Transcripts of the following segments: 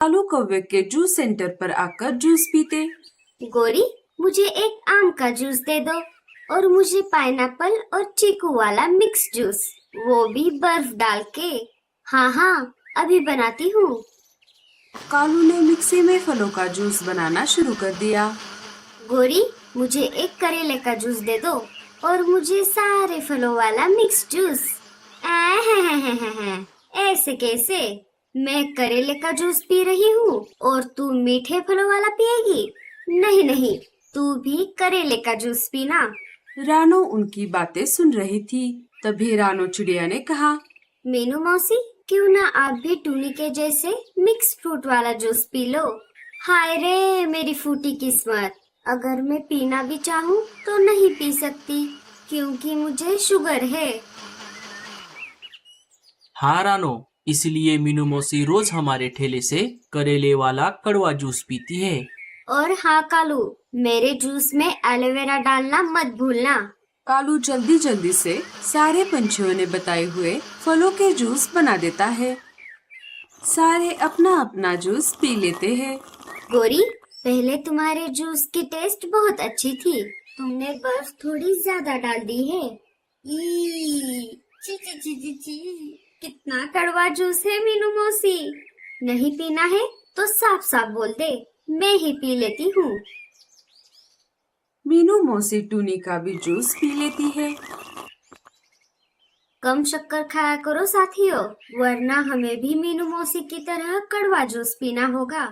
कालू कौवे के juice centre पर आकर जूस पीते। गोरी, मुझे एक आम का जूस दे दो और मुझे पाइनएप्पल और चीकू वाला मिक्स जूस, वो भी बर्फ डाल के। हाँ हाँ, अभी बनाती हूँ। कालू ने मिक्सी में फलों का जूस बनाना शुरू कर दिया। गोरी, मुझे एक करेले का जूस दे दो और मुझे सारे फलों वाला मिक्स जूस। ऐसे कैसे? मैं करेले का जूस पी रही हूँ और तू मीठे फलों वाला पिएगी? नहीं नहीं, तू भी करेले का जूस पीना। रानो उनकी बातें सुन रही थी। तभी रानो चिड़िया ने कहा, मीनू मौसी, क्यों ना आप भी टूनी के जैसे मिक्स फ्रूट वाला जूस पी लो। हाय रे मेरी फूटी किस्मत, अगर मैं पीना भी चाहूँ तो नहीं पी सकती क्योंकि मुझे शुगर है। हाँ रानो, इसलिए मीनू मौसी रोज हमारे ठेले से करेले वाला कड़वा जूस पीती है। और हाँ कालू, मेरे जूस में एलोवेरा डालना मत भूलना। कालू जल्दी जल्दी से सारे पंछियों ने बताए हुए फलों के जूस बना देता है। सारे अपना अपना जूस पी लेते हैं। गोरी, पहले तुम्हारे जूस की टेस्ट बहुत अच्छी थी, तुमने बर्फ थोड़ी ज्यादा डाल दी है। ची ची ची ची ची, कितना कड़वा जूस है मीनू मौसी। नहीं पीना है तो साफ साफ बोल दे, मैं ही पी लेती हूँ। मीनू मौसी टूनी का भी जूस पी लेती है। कम शक्कर खाया करो साथियों, वरना हमें भी मीनू मौसी की तरह कड़वा जूस पीना होगा।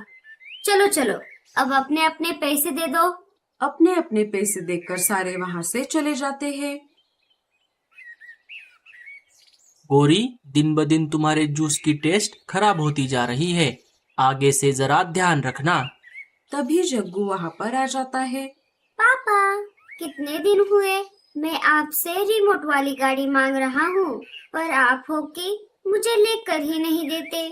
चलो चलो, अब अपने अपने पैसे दे दो। अपने अपने पैसे देकर सारे वहाँ से चले जाते हैं। गोरी, दिन ब दिन तुम्हारे जूस की टेस्ट खराब होती जा रही है, आगे से जरा ध्यान रखना। तभी जग्गू वहाँ पर आ जाता है। पापा, कितने दिन हुए मैं आपसे रिमोट वाली गाड़ी मांग रहा हूँ, पर आप हो कि मुझे लेकर ही नहीं देते।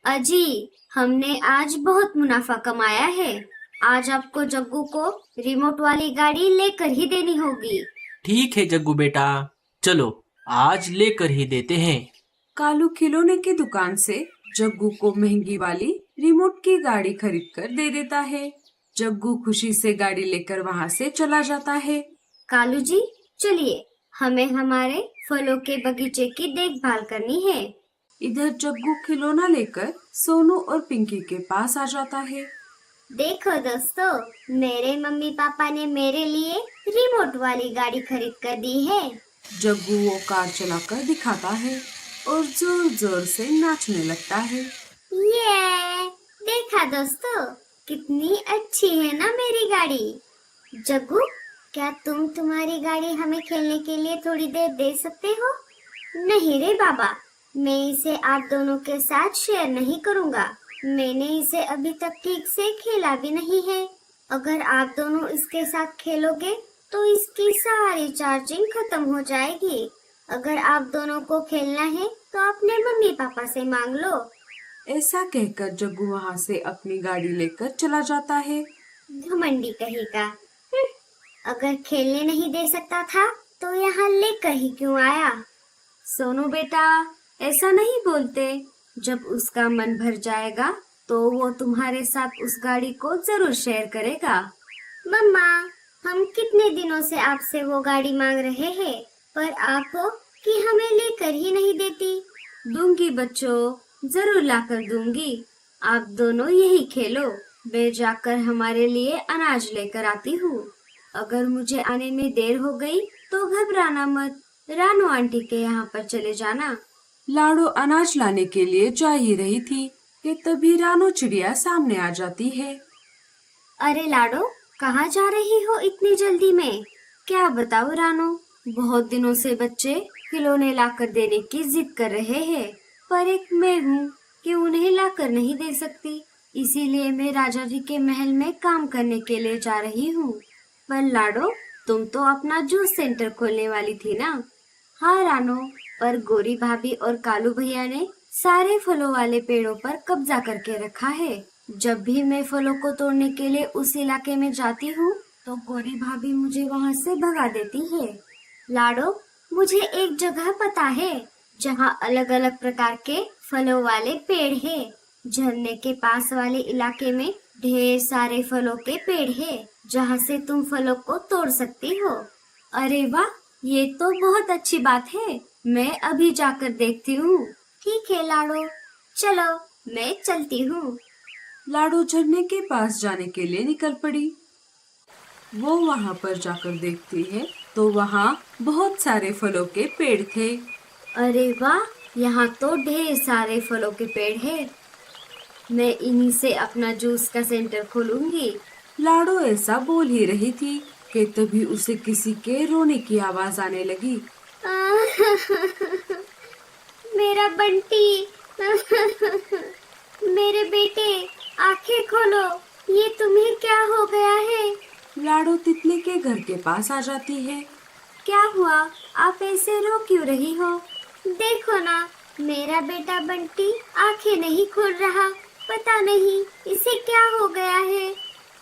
अजी, हमने आज बहुत मुनाफा कमाया है, आज आपको जग्गू को रिमोट वाली गाड़ी लेकर ही देनी होगी। ठीक है जग्गू बेटा, चलो आज लेकर ही देते हैं। कालू खिलौने की दुकान से जग्गू को महंगी वाली रिमोट की गाड़ी खरीद कर दे देता है। जग्गू खुशी से गाड़ी लेकर वहाँ से चला जाता है। कालू जी, चलिए, हमें हमारे फलों के बगीचे की देखभाल करनी है। इधर जग्गू खिलौना लेकर सोनू और पिंकी के पास आ जाता है। देखो दोस्तों, मेरे मम्मी पापा ने मेरे लिए रिमोट वाली गाड़ी खरीद कर दी है। जग्गू वो कार चलाकर दिखाता है और जोर जोर से नाचने लगता है। ये देखा दोस्तों, कितनी अच्छी है ना मेरी गाड़ी। जग्गू, क्या तुम तुम्हारी गाड़ी हमें खेलने के लिए थोड़ी देर दे सकते हो? नहीं रे बाबा, मैं इसे आप दोनों के साथ शेयर नहीं करूँगा। मैंने इसे अभी तक ठीक से खेला भी नहीं है। अगर आप दोनों इसके साथ खेलोगे तो इसकी सारी चार्जिंग खत्म हो जाएगी। अगर आप दोनों को खेलना है तो अपने मम्मी पापा से मांग लो। ऐसा कहकर जग्गू वहाँ से अपनी गाड़ी लेकर चला जाता है। घमंडी कहेगा। अगर खेलने नहीं दे सकता था तो यहाँ लेकर ही क्यों आया? सोनू बेटा, ऐसा नहीं बोलते। जब उसका मन भर जाएगा तो वो तुम्हारे साथ उस गाड़ी को जरूर शेयर करेगा। मम्मा, हम कितने दिनों से आपसे वो गाड़ी मांग रहे हैं, पर आप हो कि हमें लेकर ही नहीं देती। दूंगी बच्चों, जरूर लाकर दूंगी। आप दोनों यही खेलो, मैं जाकर हमारे लिए अनाज लेकर आती हूँ। अगर मुझे आने में देर हो गई तो घबराना मत, रानू आंटी के यहाँ पर चले जाना। लाडो अनाज लाने के लिए जा ही रही थी कि तभी रानू चिड़िया सामने आ जाती है। अरे लाडो, कहाँ जा रही हो इतनी जल्दी में? क्या बताओ रानू, बहुत दिनों से बच्चे खिलौने लाकर देने की जिद कर रहे हैं, पर एक मैं हूँ कि उन्हें लाकर नहीं दे सकती। इसीलिए मैं राजा जी के महल में काम करने के लिए जा रही हूँ। पर लाडो, तुम तो अपना जूस सेंटर खोलने वाली थी ना? हाँ रानू, पर गोरी भाभी और कालू भैया ने सारे फलों वाले पेड़ों पर कब्जा करके रखा है। जब भी मैं फलों को तोड़ने के लिए उस इलाके में जाती हूँ तो गोरी भाभी मुझे वहाँ से भगा देती है। लाडो, मुझे एक जगह पता है जहाँ अलग अलग प्रकार के फलों वाले पेड़ हैं। झरने के पास वाले इलाके में ढेर सारे फलों के पेड़ है जहाँ से तुम फलों को तोड़ सकती हो। अरे वाह, ये तो बहुत अच्छी बात है। मैं अभी जाकर देखती हूँ। ठीक है लाडो, चलो मैं चलती हूँ। लाडो झरने के पास जाने के लिए निकल पड़ी। वो वहाँ पर जाकर देखती है तो वहाँ बहुत सारे फलों के पेड़ थे। अरे वाह, यहाँ तो ढेर सारे फलों के पेड़ है। मैं इन्हीं से अपना जूस का सेंटर खोलूंगी। लाडो ऐसा बोल ही रही थी कि तभी उसे किसी के रोने की आवाज आने लगी। मेरा बंटी, मेरे बेटे, आंखें खोलो, ये तुम्हें क्या हो गया है? लाडो तितली के घर के पास आ जाती है। क्या हुआ? आप ऐसे रो क्यों रही हो? देखो ना, मेरा बेटा बंटी आंखें नहीं खोल रहा। पता नहीं इसे क्या हो गया है।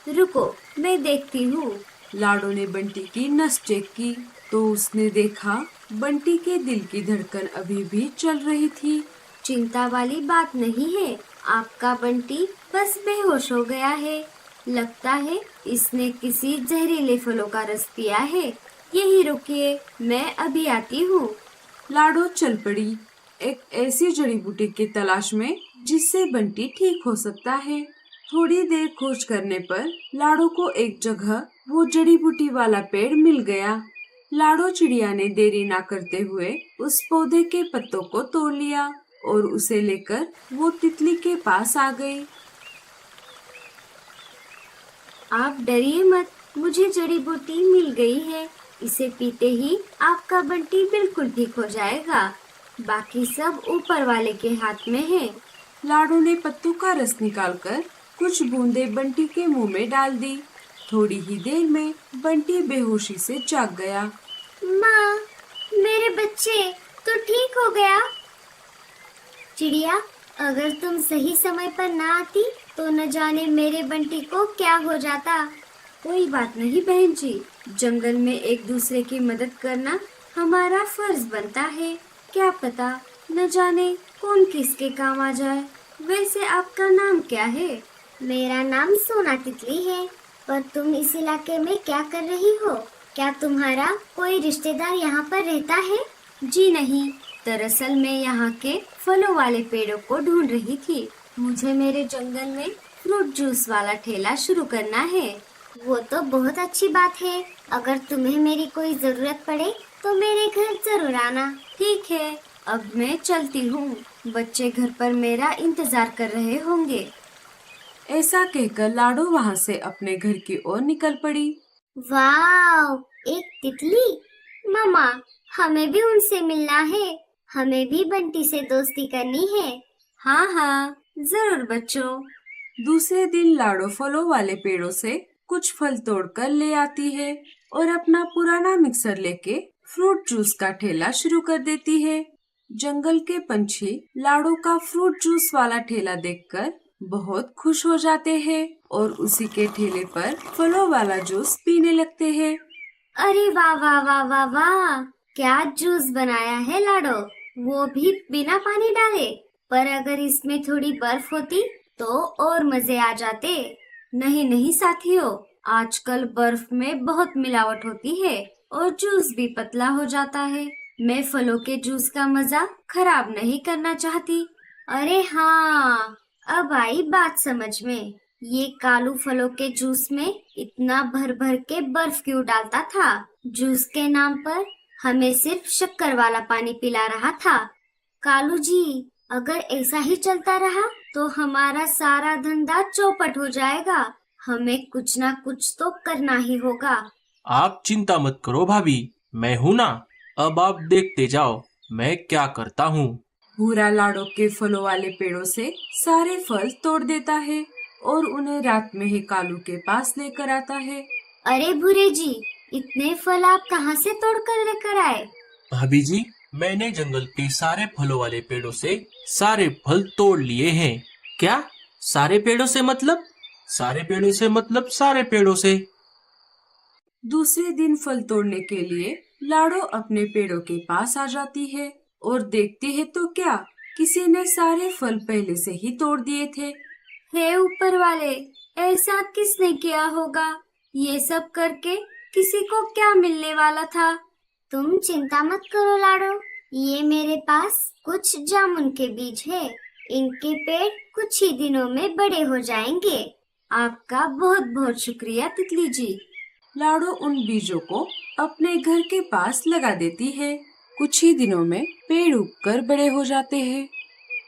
रुको, मैं देखती हूँ। लाडो ने बंटी की नस चेक की तो उसने देखा बंटी के दिल की धड़कन अभी भी चल रही थी। चिंता वाली बात नहीं है, आपका बंटी बस बेहोश हो गया है। लगता है इसने किसी जहरीले फलों का रस पिया है। यही रुकिए, मैं अभी आती हूँ। लाडो चल पड़ी एक ऐसी जड़ी बूटी की तलाश में जिससे बंटी ठीक हो सकता है। थोड़ी देर खोज करने पर लाडो को एक जगह वो जड़ी बूटी वाला पेड़ मिल गया। लाडो चिड़िया ने देरी ना करते हुए उस पौधे के पत्तों को तोड़ लिया और उसे लेकर वो तितली के पास आ गई। आप डरिए मत, मुझे जड़ी बूटी मिल गई है। इसे पीते ही आपका बंटी बिल्कुल ठीक हो जाएगा। बाकी सब ऊपर वाले के हाथ में है। लाडो ने पत्तों का रस निकालकर कुछ बूंदें बंटी के मुंह में डाल दी। थोड़ी ही देर में बंटी बेहोशी से जाग गया। माँ, मेरे बच्चे तो ठीक हो गया। चिड़िया, अगर तुम सही समय पर ना आती तो न जाने मेरे बंटी को क्या हो जाता। कोई बात नहीं बहन जी, जंगल में एक दूसरे की मदद करना हमारा फर्ज बनता है। क्या पता न जाने कौन किसके काम आ जाए। वैसे आपका नाम क्या है? मेरा नाम सोना तितली है। पर तुम इस इलाके में क्या कर रही हो? क्या तुम्हारा कोई रिश्तेदार यहाँ पर रहता है? जी नहीं, दरअसल मैं यहाँ के फलों वाले पेड़ों को ढूंढ रही थी। मुझे मेरे जंगल में फ्रूट जूस वाला ठेला शुरू करना है। वो तो बहुत अच्छी बात है। अगर तुम्हें मेरी कोई जरूरत पड़े तो मेरे घर जरूर आना। ठीक है, अब मैं चलती हूँ। बच्चे घर पर मेरा इंतजार कर रहे होंगे। ऐसा कहकर लाडो वहाँ से अपने घर की ओर निकल पड़ी। वाह, एक तितली! मामा, हमें भी उनसे मिलना है। हमें भी बंटी से दोस्ती करनी है। हाँ हाँ, जरूर बच्चों। दूसरे दिन लाडो फलों वाले पेड़ों से कुछ फल तोड़कर ले आती है और अपना पुराना मिक्सर लेके फ्रूट जूस का ठेला शुरू कर देती है। जंगल के पंछी लाडो का फ्रूट जूस वाला ठेला देखकर बहुत खुश हो जाते हैं और उसी के ठेले पर फलों वाला जूस पीने लगते हैं। अरे वाह वाह वाह वाह वाह, क्या जूस बनाया है लाडो, वो भी बिना पानी डाले। पर अगर इसमें थोड़ी बर्फ होती तो और मजे आ जाते। नहीं नहीं साथियों, आजकल बर्फ में बहुत मिलावट होती है और जूस भी पतला हो जाता है। मैं फलों के जूस का मजा खराब नहीं करना चाहती। अरे हाँ, अब आई बात समझ में। ये कालू फलों के जूस में इतना भर भर के बर्फ क्यों डालता था? जूस के नाम पर हमें सिर्फ शक्कर वाला पानी पिला रहा था। कालू जी, अगर ऐसा ही चलता रहा तो हमारा सारा धंधा चौपट हो जाएगा। हमें कुछ ना कुछ तो करना ही होगा। आप चिंता मत करो भाभी, मैं हूँ ना। अब आप देखते जाओ मैं क्या करता हूँ। भूरा लाडो के फलों वाले पेड़ों से सारे फल तोड़ देता है और उन्हें रात में ही कालू के पास लेकर आता है। अरे भूरे जी, इतने फल आप कहाँ से तोड़ कर लेकर आए? भाभी जी, मैंने जंगल के सारे फलों वाले पेड़ों से सारे फल तोड़ लिए हैं। क्या सारे पेड़ों से मतलब? सारे पेड़ों से मतलब सारे पेड़ों से। दूसरे दिन फल तोड़ने के लिए लाडो अपने पेड़ों के पास आ जाती है और देखती है तो क्या किसी ने सारे फल पहले से ही तोड़ दिए थे। हे ऊपर वाले, ऐसा किसने किया होगा? ये सब करके किसी को क्या मिलने वाला था? तुम चिंता मत करो लाडो, ये मेरे पास कुछ जामुन के बीज है। इनके पेड़ कुछ ही दिनों में बड़े हो जाएंगे। आपका बहुत बहुत शुक्रिया तितली जी। लाडो उन बीजों को अपने घर के पास लगा देती है। कुछ ही दिनों में पेड़ उगकर बड़े हो जाते हैं।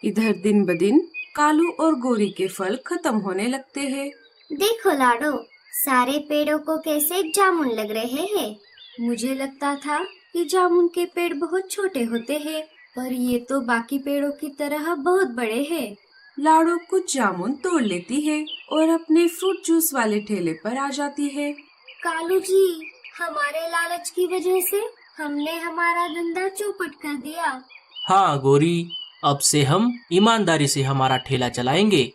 इधर दिन ब दिन कालू और गोरी के फल खत्म होने लगते हैं। देखो लाडो, सारे पेड़ों को कैसे जामुन लग रहे हैं। मुझे लगता था कि जामुन के पेड़ बहुत छोटे होते हैं, पर ये तो बाकी पेड़ों की तरह बहुत बड़े हैं। लाडो कुछ जामुन तोड़ लेती है और अपने फ्रूट जूस वाले ठेले पर आ जाती है। कालू जी, हमारे लालच की वजह से हमने हमारा धंधा चौपट कर दिया। हाँ गोरी, अब से हम ईमानदारी से हमारा ठेला चलाएंगे